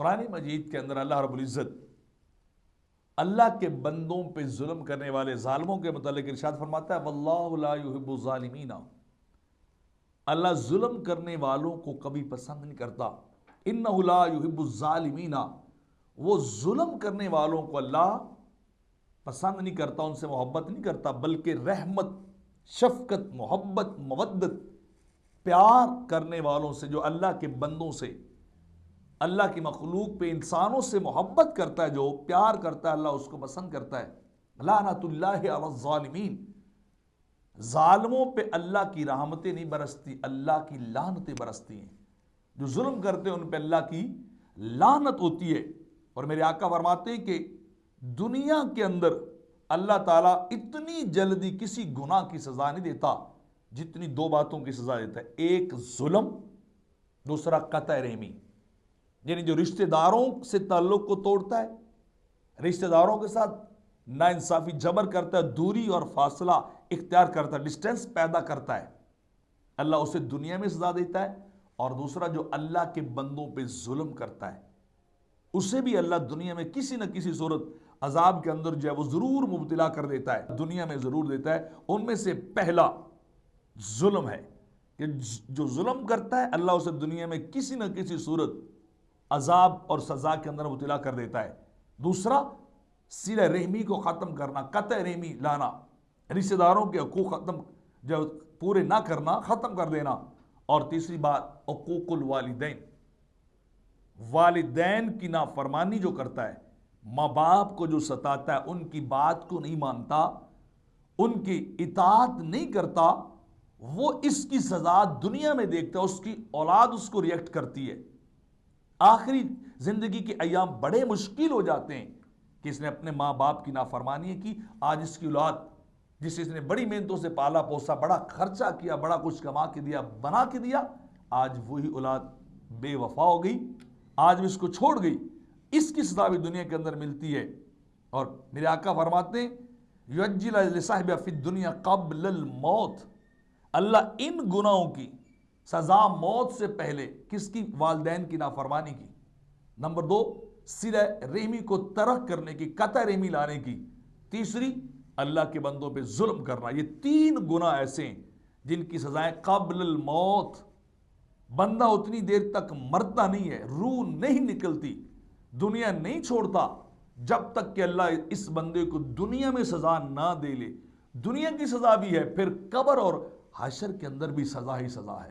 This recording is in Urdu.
قرآن مجید کے اندر اللہ رب العزت اللہ کے بندوں پہ ظلم کرنے والے ظالموں کے متعلق ارشاد فرماتا ہے واللہ لا یحب الظالمین، اللہ ظلم کرنے والوں کو کبھی پسند نہیں کرتا۔ انہ لا یحب الظالمین، وہ ظلم کرنے والوں کو اللہ پسند نہیں کرتا، ان سے محبت نہیں کرتا، بلکہ رحمت، شفقت، محبت، مودت، پیار کرنے والوں سے، جو اللہ کے بندوں سے، اللہ کی مخلوق پہ، انسانوں سے محبت کرتا ہے، جو پیار کرتا ہے، اللہ اس کو پسند کرتا ہے۔ لعنت اللہ علی الظالمین، ظالموں پہ اللہ کی رحمتیں نہیں برستی، اللہ کی لعنتیں برستی ہیں۔ جو ظلم کرتے ہیں ان پہ اللہ کی لعنت ہوتی ہے۔ اور میرے آقا فرماتے ہیں کہ دنیا کے اندر اللہ تعالیٰ اتنی جلدی کسی گناہ کی سزا نہیں دیتا جتنی دو باتوں کی سزا دیتا ہے، ایک ظلم، دوسرا قطع رحمی، یعنی جو رشتہ داروں سے تعلق کو توڑتا ہے، رشتہ داروں کے ساتھ ناانصافی، جبر کرتا ہے، دوری اور فاصلہ اختیار کرتا ہے، ڈسٹینس پیدا کرتا ہے، اللہ اسے دنیا میں سزا دیتا ہے۔ اور دوسرا جو اللہ کے بندوں پہ ظلم کرتا ہے اسے بھی اللہ دنیا میں کسی نہ کسی صورت عذاب کے اندر جو ہے وہ ضرور مبتلا کر دیتا ہے، دنیا میں ضرور دیتا ہے۔ ان میں سے پہلا ظلم ہے کہ جو ظلم کرتا ہے اللہ اسے دنیا میں کسی نہ کسی صورت عذاب اور سزا کے اندر مبتلا کر دیتا ہے۔ دوسرا صلہ رحمی کو ختم کرنا، قطع رحمی لانا، رشتہ داروں کے حقوق ختم جو پورے نہ کرنا، ختم کر دینا۔ اور تیسری بات حقوق الوالدین، والدین کی نافرمانی جو کرتا ہے، ماں باپ کو جو ستاتا ہے، ان کی بات کو نہیں مانتا، ان کی اطاعت نہیں کرتا، وہ اس کی سزا دنیا میں دیکھتا ہے، اس کی اولاد اس کو ریئیکٹ کرتی ہے۔ آخری زندگی کے ایام بڑے مشکل ہو جاتے ہیں کہ اس نے اپنے ماں باپ کی نافرمانی کی، آج اس کی اولاد جسے اس نے بڑی محنتوں سے پالا پوسا، بڑا خرچہ کیا، بڑا کچھ کما کے دیا، بنا کے دیا، آج وہی اولاد بے وفا ہو گئی، آج بھی اس کو چھوڑ گئی۔ اس کی سزا بھی دنیا کے اندر ملتی ہے۔ اور میرے آقا فرماتے ہیں یعجل لصاحب فی الدنیا قبل الموت، اللہ ان گناہوں کی سزا موت سے پہلے کس کی؟ والدین کی نافرمانی کی، نمبر 2 صلہ رحمی کو ترک کرنے کی، قطع رحمی لانے کی، تیسری اللہ کے بندوں پہ ظلم کرنا۔ یہ 3 گناہ ایسے ہیں جن کی سزائیں قبل الموت، بندہ اتنی دیر تک مرتا نہیں ہے، روح نہیں نکلتی، دنیا نہیں چھوڑتا جب تک کہ اللہ اس بندے کو دنیا میں سزا نہ دے لے۔ دنیا کی سزا بھی ہے، پھر قبر اور حشر کے اندر بھی سزا ہی سزا ہے۔